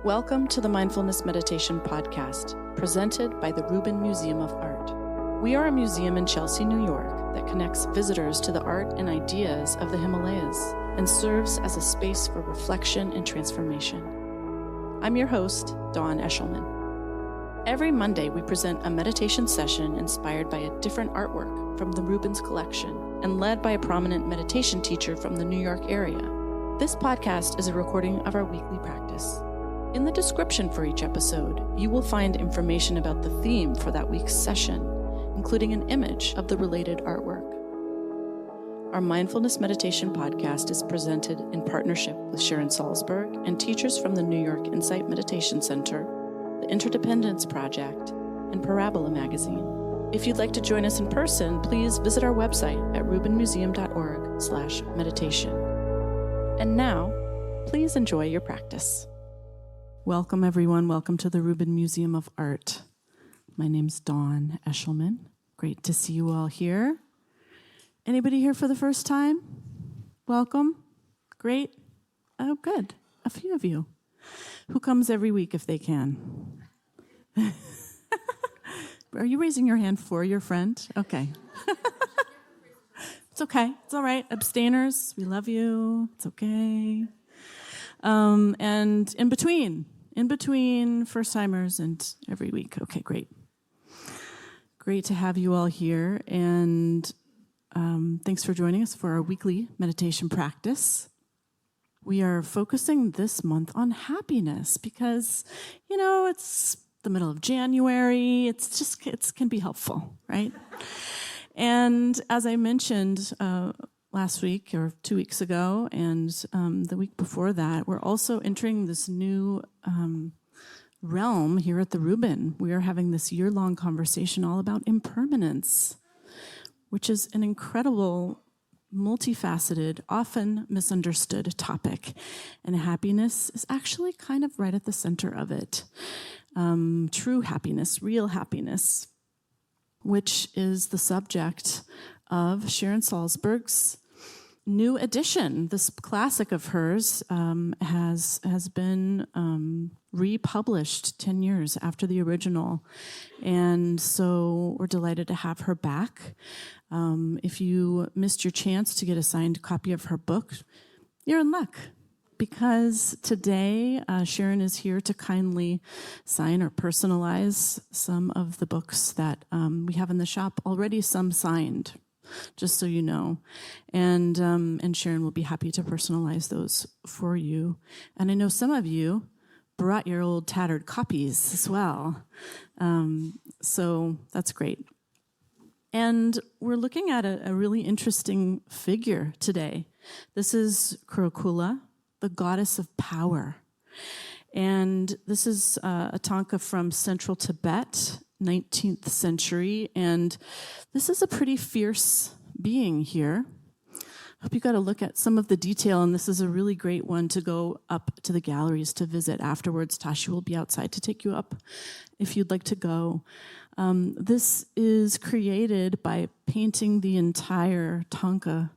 Welcome to the Mindfulness Meditation Podcast, presented by the Rubin Museum of Art. We are a museum in Chelsea, New York, that connects visitors to the art and ideas of the Himalayas and serves as a space for reflection and transformation. I'm your host, Dawn Eshelman. Every Monday, we present a meditation session inspired by a different artwork from the Rubin's collection and led by a prominent meditation teacher from the New York area. This podcast is a recording of our weekly practice. In the description for each episode, you will find information about the theme for that week's session, including an image of the related artwork. Our Mindfulness Meditation Podcast is presented in partnership with Sharon Salzberg and teachers from the New York Insight Meditation Center, the Interdependence Project, and Parabola Magazine. If you'd like to join us in person, please visit our website at rubinmuseum.org/meditation. And now, please enjoy your practice. Welcome, everyone. Welcome to the Rubin Museum of Art. My name's Dawn Eshelman. Great to see you all here. Anybody here for the first time? Welcome. Great. Oh, good. A few of you. Who comes every week if they can? Are you raising your hand for your friend? Okay. It's okay. It's all right. Abstainers, we love you. It's okay. And in between first-timers and every week. Okay, great. Great to have you all here. And thanks for joining us for our weekly meditation practice. We are focusing this month on happiness because, it's the middle of January. It can be helpful, right? And as I mentioned last week or 2 weeks ago and the week before that, we're also entering this new realm here at the Rubin. We are having this year-long conversation all about impermanence, which is an incredible, multifaceted, often misunderstood topic. And happiness is actually kind of right at the center of it. True happiness, real happiness, which is the subject of Sharon Salzberg's new edition. This classic of hers has been republished 10 years after the original. And so we're delighted to have her back. If you missed your chance to get a signed copy of her book, you're in luck. Because today, Sharon is here to kindly sign or personalize some of the books that we have in the shop, already some signed, just so you know. And Sharon will be happy to personalize those for you. And I know some of you brought your old tattered copies as well. So that's great. And we're looking at a really interesting figure today. This is Kurukula, the goddess of power. And this is a tanka from central Tibet, 19th century. And this is a pretty fierce being here. I hope you got to look at some of the detail, and this is a really great one to go up to the galleries to visit afterwards. Tashi will be outside to take you up if you'd like to go. This is created by painting the entire tanka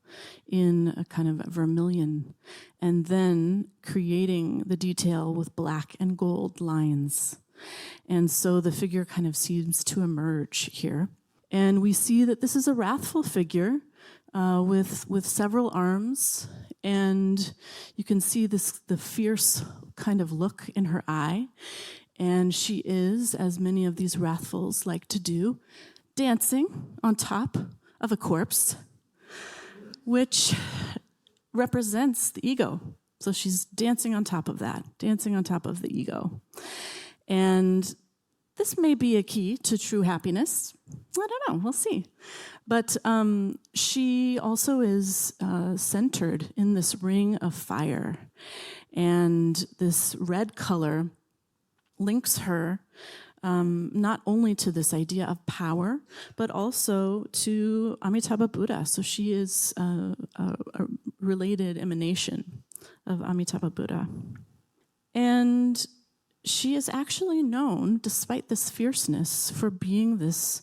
in a kind of vermilion and then creating the detail with black and gold lines. And so the figure kind of seems to emerge here. And we see that this is a wrathful figure with several arms, and you can see the fierce kind of look in her eye. And she is, as many of these wrathfuls like to do, dancing on top of a corpse, which represents the ego. So she's dancing on top of that, dancing on top of the ego. And this may be a key to true happiness. I don't know, we'll see. But she also is centered in this ring of fire. And this red color links her not only to this idea of power, but also to Amitabha Buddha. So she is a related emanation of Amitabha Buddha. And she is actually known, despite this fierceness, for being this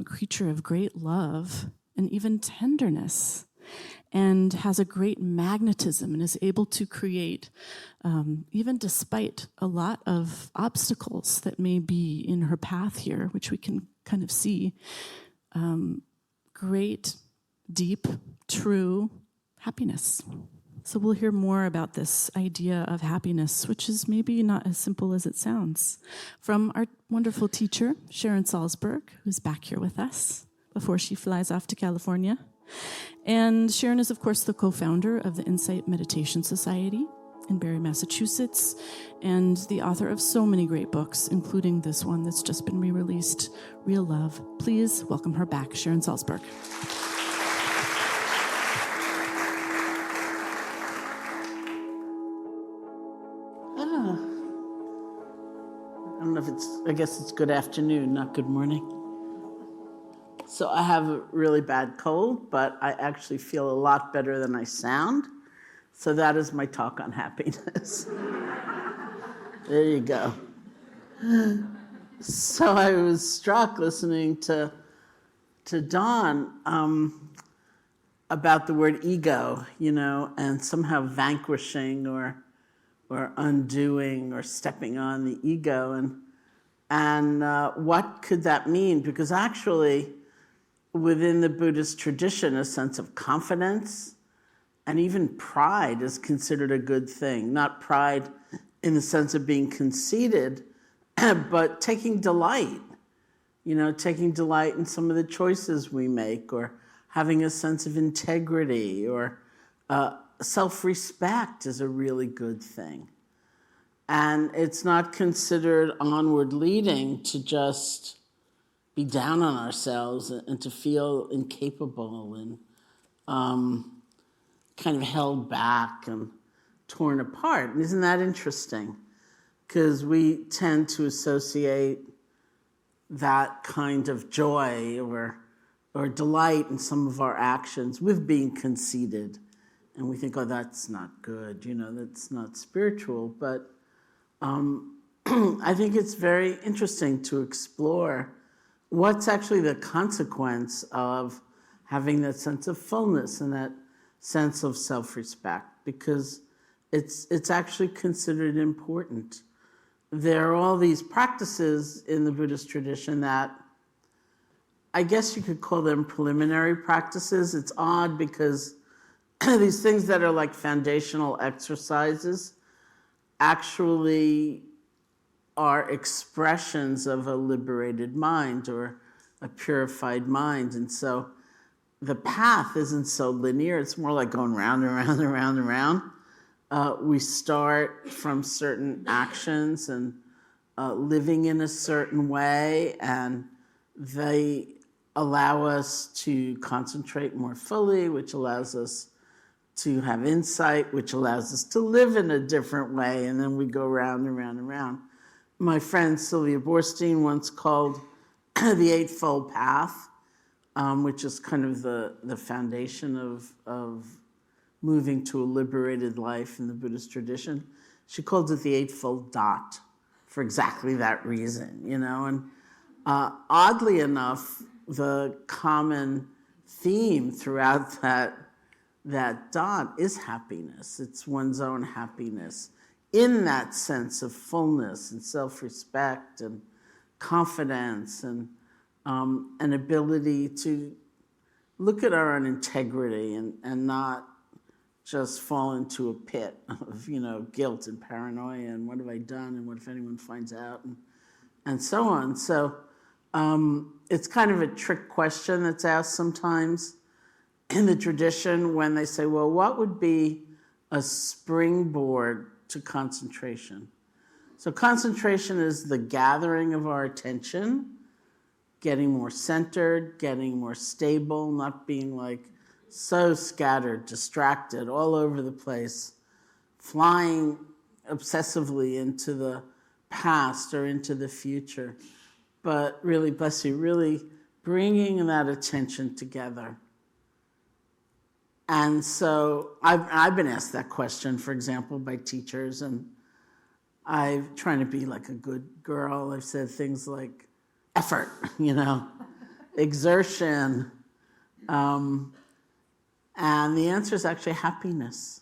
creature of great love and even tenderness. and has a great magnetism and is able to create, even despite a lot of obstacles that may be in her path here, which we can kind of see, great, deep, true happiness. So we'll hear more about this idea of happiness, which is maybe not as simple as it sounds, from our wonderful teacher, Sharon Salzberg, who's back here with us before she flies off to California. And Sharon is, of course, the co-founder of the Insight Meditation Society in Barre, Massachusetts, and the author of so many great books, including this one that's just been re-released, Real Love. Please welcome her back, Sharon Salzberg. I don't know if I guess it's good afternoon, not good morning. So I have a really bad cold, but I actually feel a lot better than I sound. So that is my talk on happiness. There you go. So I was struck listening to Dawn about the word ego, and somehow vanquishing or undoing or stepping on the ego, and what could that mean? Because actually, within the Buddhist tradition, a sense of confidence and even pride is considered a good thing. Not pride in the sense of being conceited, but taking delight. Taking delight in some of the choices we make, or having a sense of integrity, or self-respect is a really good thing. And it's not considered onward leading to just be down on ourselves and to feel incapable and kind of held back and torn apart. And isn't that interesting? Because we tend to associate that kind of joy or delight in some of our actions with being conceited. And we think, oh, that's not good, that's not spiritual. But I think it's very interesting to explore what's actually the consequence of having that sense of fullness and that sense of self-respect, because it's actually considered important. There are all these practices in the Buddhist tradition that I guess you could call them preliminary practices. It's odd because these things that are like foundational exercises actually are expressions of a liberated mind or a purified mind. And so the path isn't so linear. It's more like going round and round and round and round. We start from certain actions and living in a certain way, and they allow us to concentrate more fully, which allows us to have insight, which allows us to live in a different way, and then we go round and round and round. My friend Sylvia Borstein once called the Eightfold Path, which is kind of the foundation of moving to a liberated life in the Buddhist tradition. She called it the Eightfold Dot for exactly that reason, And oddly enough, the common theme throughout that dot is happiness. It's one's own happiness in that sense of fullness and self-respect and confidence and an ability to look at our own integrity and not just fall into a pit of, guilt and paranoia and what have I done and what if anyone finds out and so on. So it's kind of a trick question that's asked sometimes in the tradition when they say, well, what would be a springboard to concentration? So concentration is the gathering of our attention, getting more centered, getting more stable, not being like so scattered, distracted, all over the place, flying obsessively into the past or into the future. But really, bless you, really bringing that attention together. And so I've been asked that question, for example, by teachers, and I'm trying to be like a good girl. I've said things like effort, exertion, And the answer is actually happiness.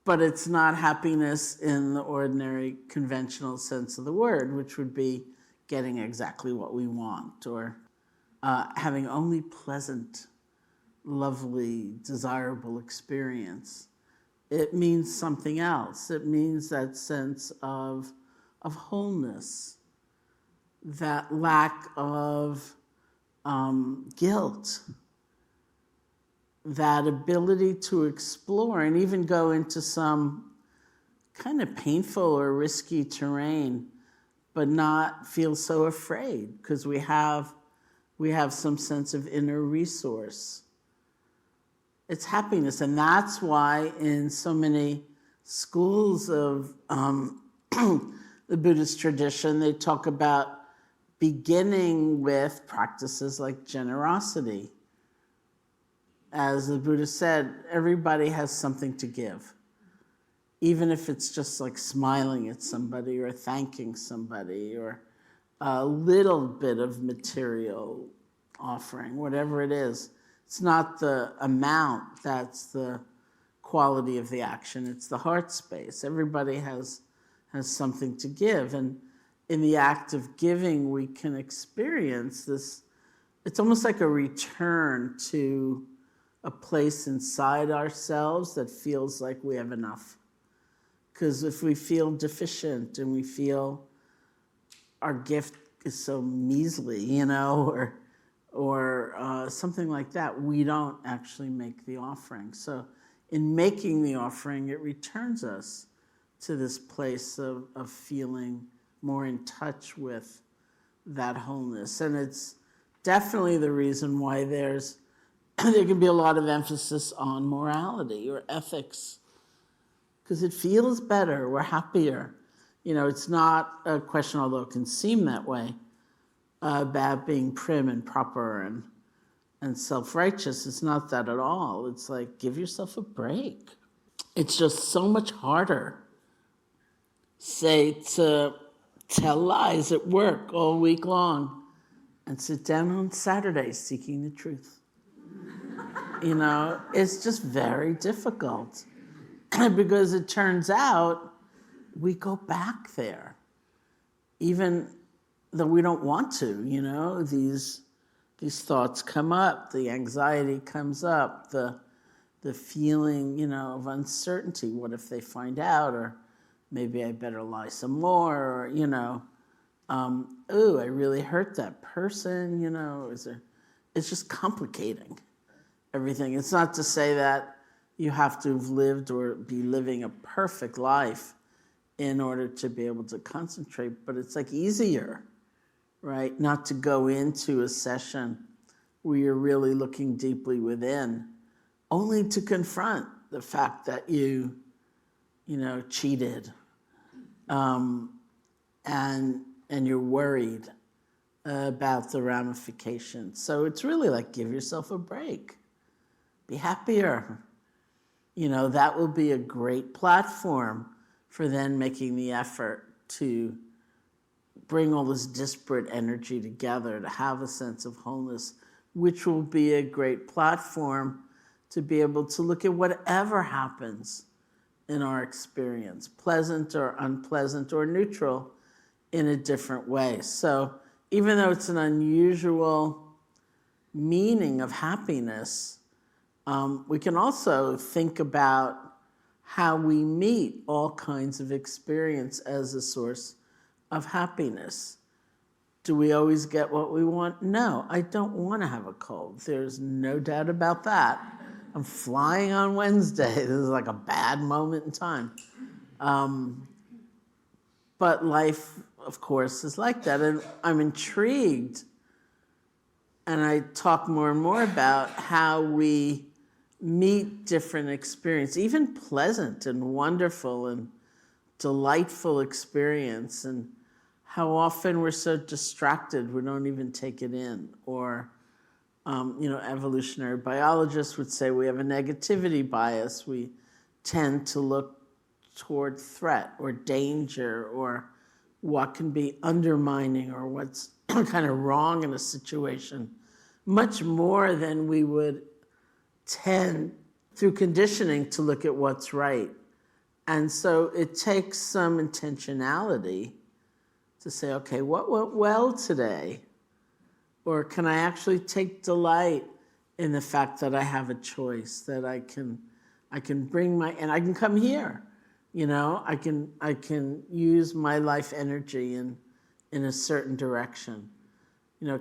But it's not happiness in the ordinary conventional sense of the word, which would be getting exactly what we want, or having only pleasant, lovely, desirable experience. It means something else. It means that sense of wholeness, that lack of guilt, that ability to explore and even go into some kind of painful or risky terrain, but not feel so afraid because we have some sense of inner resource. It's happiness, and that's why in so many schools of the Buddhist tradition, they talk about beginning with practices like generosity. As the Buddha said, everybody has something to give, even if it's just like smiling at somebody or thanking somebody or a little bit of material offering, whatever it is. It's not the amount that's the quality of the action, it's the heart space. Everybody has something to give, and in the act of giving, we can experience this. It's almost like a return to a place inside ourselves that feels like we have enough. Because if we feel deficient and we feel our gift is so measly, or something like that, we don't actually make the offering. So in making the offering, it returns us to this place of feeling more in touch with that wholeness. And it's definitely the reason why there can be a lot of emphasis on morality or ethics, because it feels better, we're happier. It's not a question, although it can seem that way, about being prim and proper and self-righteous. It's not that at all. It's like, give yourself a break. It's just so much harder, say, to tell lies at work all week long and sit down on Saturday seeking the truth. It's just very difficult because it turns out we go back there, even though we don't want to. These thoughts come up, the anxiety comes up, the feeling, of uncertainty. What if they find out? Or maybe I better lie some more, or, I really hurt that person, it's just complicating everything. It's not to say that you have to have lived or be living a perfect life in order to be able to concentrate, but it's like easier, right? Not to go into a session where you're really looking deeply within, only to confront the fact that you cheated, and you're worried about the ramifications. So it's really like, give yourself a break. Be happier. That will be a great platform for then making the effort to bring all this disparate energy together, to have a sense of wholeness, which will be a great platform to be able to look at whatever happens in our experience, pleasant or unpleasant or neutral, in a different way. So even though it's an unusual meaning of happiness, we can also think about how we meet all kinds of experience as a source of happiness. Do we always get what we want? No, I don't want to have a cold. There's no doubt about that. I'm flying on Wednesday. This is like a bad moment in time. But life, of course, is like that. And I'm intrigued, and I talk more and more about how we meet different experiences, even pleasant and wonderful and delightful experience, and how often we're so distracted we don't even take it in. Or, evolutionary biologists would say we have a negativity bias. We tend to look toward threat or danger or what can be undermining or what's kind of wrong in a situation much more than we would tend through conditioning to look at what's right. And so it takes some intentionality to say, okay, what went well today? Or can I actually take delight in the fact that I have a choice, that I can bring my, and I can come here, I can use my life energy in a certain direction.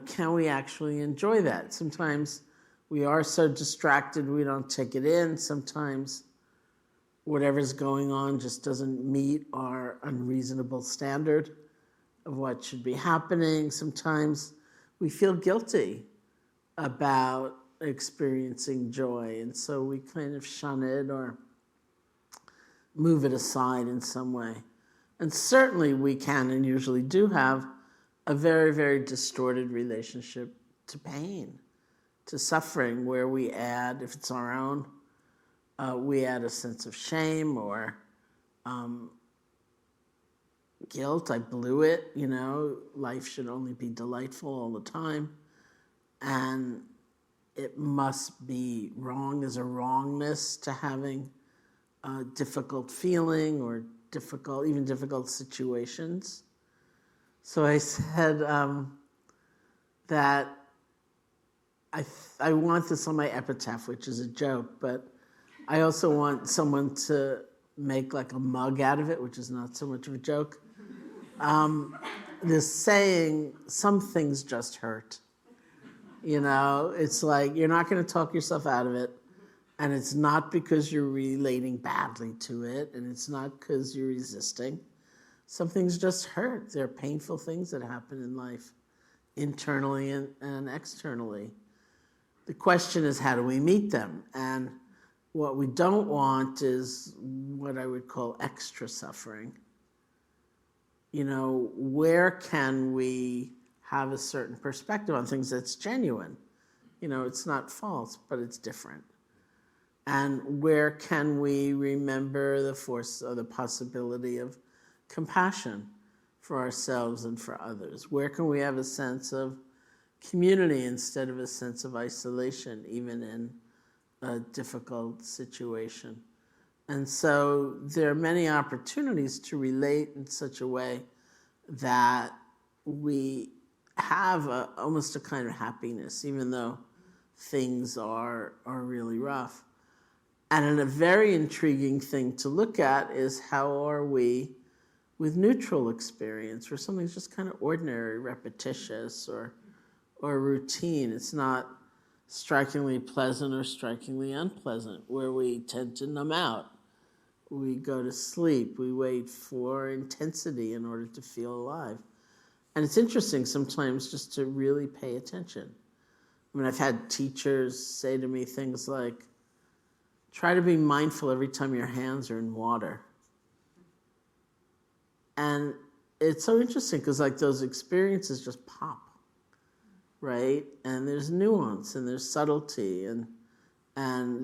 Can we actually enjoy that? Sometimes we are so distracted we don't take it in. Sometimes whatever's going on just doesn't meet our unreasonable standard of what should be happening. Sometimes we feel guilty about experiencing joy, and so we kind of shun it or move it aside in some way. And certainly we can and usually do have a very, very distorted relationship to pain, to suffering, where we add, if it's our own, we add a sense of shame or guilt. I blew it, life should only be delightful all the time. And it must be wrong. There's a wrongness to having a difficult feeling or even difficult situations. So I said that I want this on my epitaph, which is a joke, but I also want someone to make like a mug out of it, which is not so much of a joke. This saying, some things just hurt. It's like you're not going to talk yourself out of it, and it's not because you're relating badly to it, and it's not because you're resisting. Some things just hurt. There are painful things that happen in life, internally and externally. The question is, how do we meet them? And what we don't want is what I would call extra suffering. Where can we have a certain perspective on things that's genuine? It's not false, but it's different. And where can we remember the force or the possibility of compassion for ourselves and for others? Where can we have a sense of community instead of a sense of isolation, even in a difficult situation? And so there are many opportunities to relate in such a way that we have almost a kind of happiness, even though things are really rough. And a very intriguing thing to look at is how are we with neutral experience, where something's just kind of ordinary, repetitious, or routine. It's not strikingly pleasant or strikingly unpleasant, where we tend to numb out. We go to sleep. We wait for intensity in order to feel alive. And it's interesting sometimes just to really pay attention. I've had teachers say to me things like, try to be mindful every time your hands are in water. And it's so interesting because those experiences just pop, right? And there's nuance and there's subtlety and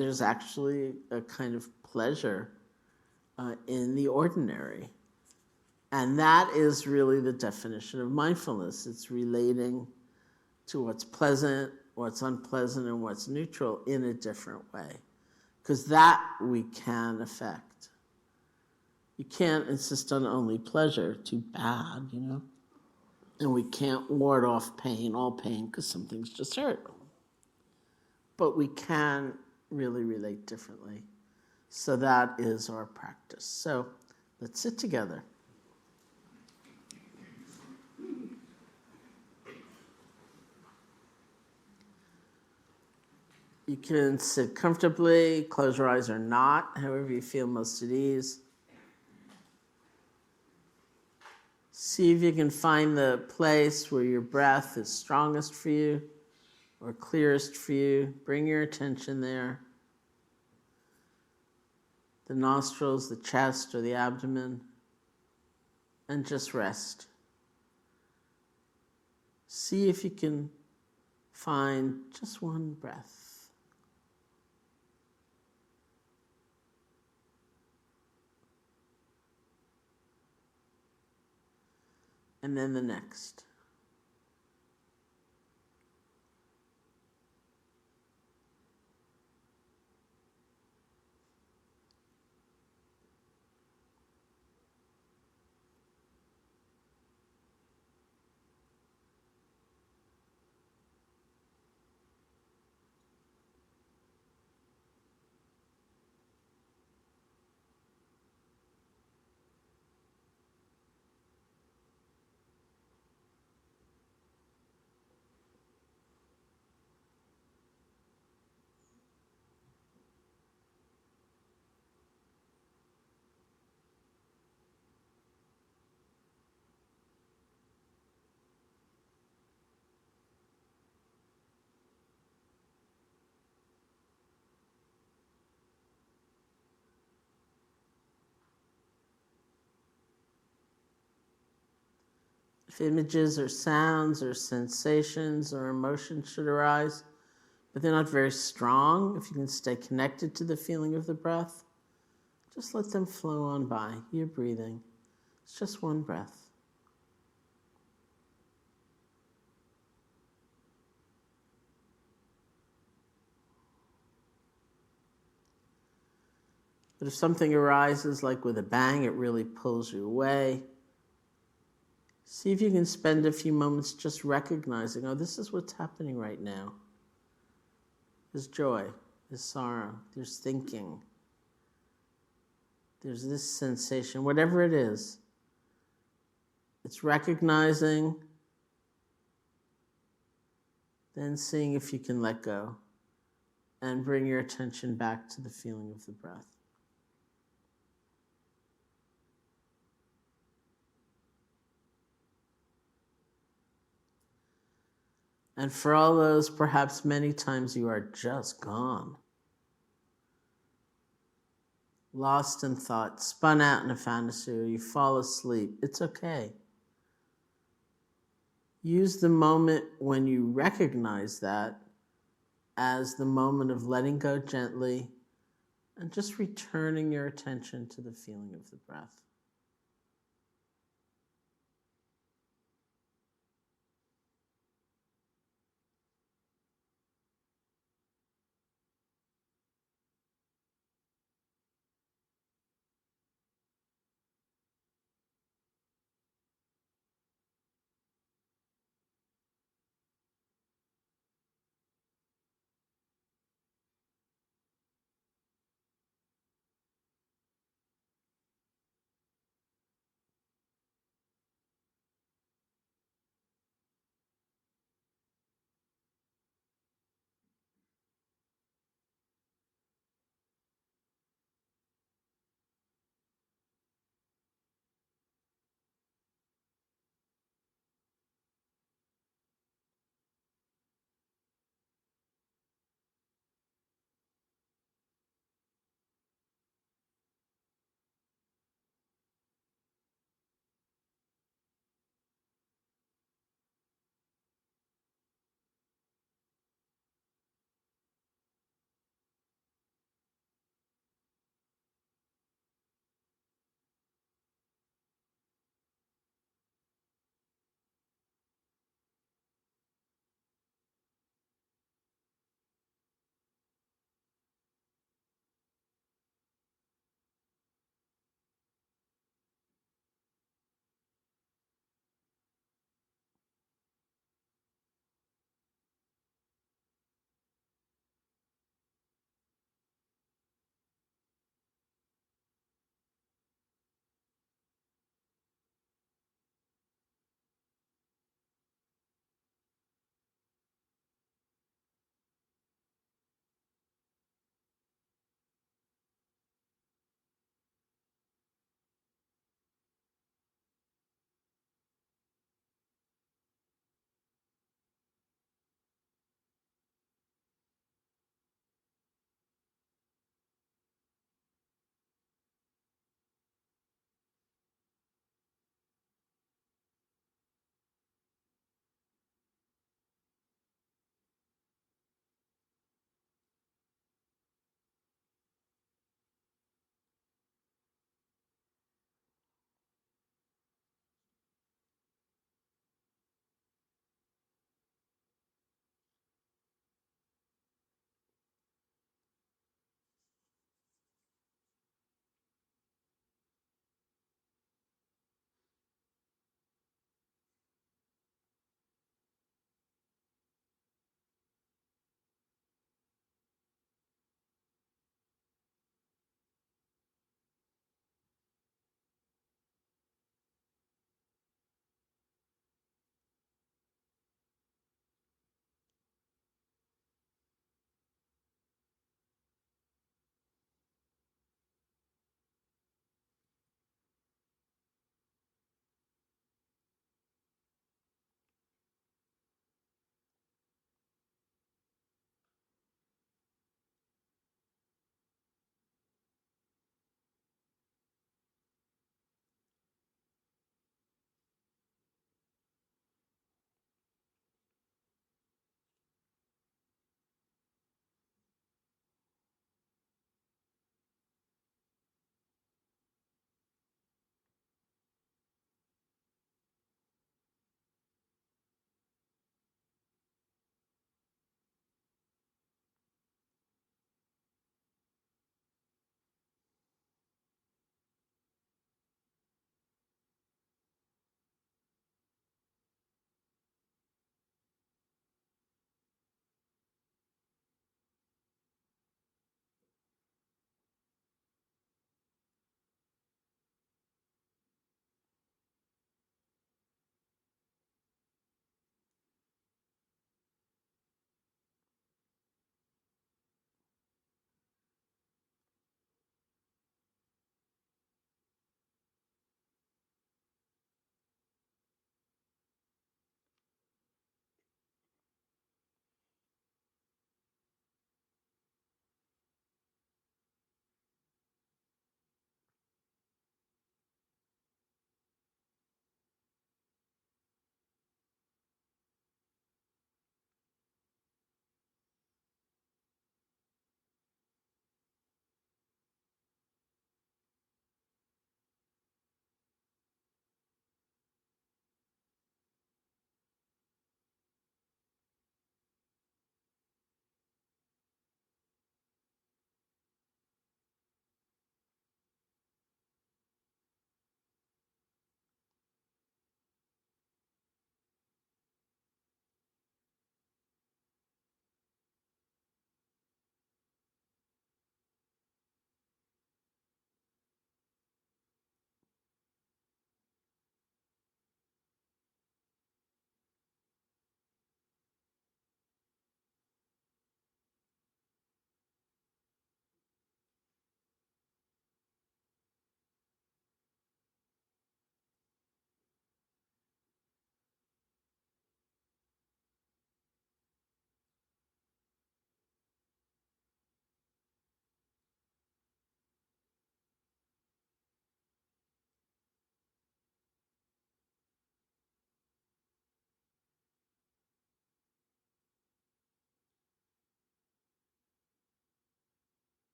there's actually a kind of pleasure in the ordinary. And that is really the definition of mindfulness. It's relating to what's pleasant, what's unpleasant, and what's neutral in a different way. Because that we can affect. You can't insist on only pleasure, too bad, And we can't ward off all pain, because some things just hurt. But we can really relate differently. So that is our practice. So let's sit together. You can sit comfortably, close your eyes or not, however you feel most at ease. See if you can find the place where your breath is strongest for you or clearest for you. Bring your attention there. The nostrils, the chest, or the abdomen, and just rest. See if you can find just one breath. And then the next. If images or sounds or sensations or emotions should arise, but they're not very strong, if you can stay connected to the feeling of the breath, just let them flow on by. You're breathing. It's just one breath. But if something arises, like with a bang, it really pulls you away, see if you can spend a few moments just recognizing, oh, this is what's happening right now. There's joy, there's sorrow, there's thinking, there's this sensation, whatever it is. It's recognizing, then seeing if you can let go and bring your attention back to the feeling of the breath. And for all those, perhaps many times you are just gone, lost in thought, spun out in a fantasy, or you fall asleep, it's okay. Use the moment when you recognize that as the moment of letting go gently and just returning your attention to the feeling of the breath.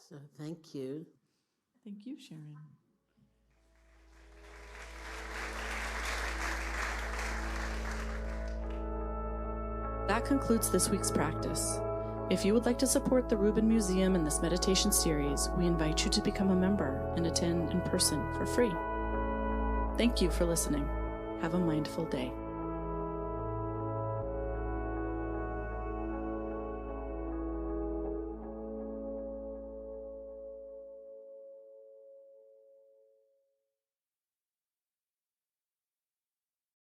So thank you. Thank you, Sharon. That concludes this week's practice. If you would like to support the Rubin Museum in this meditation series, we invite you to become a member and attend in person for free. Thank you for listening. Have a mindful day.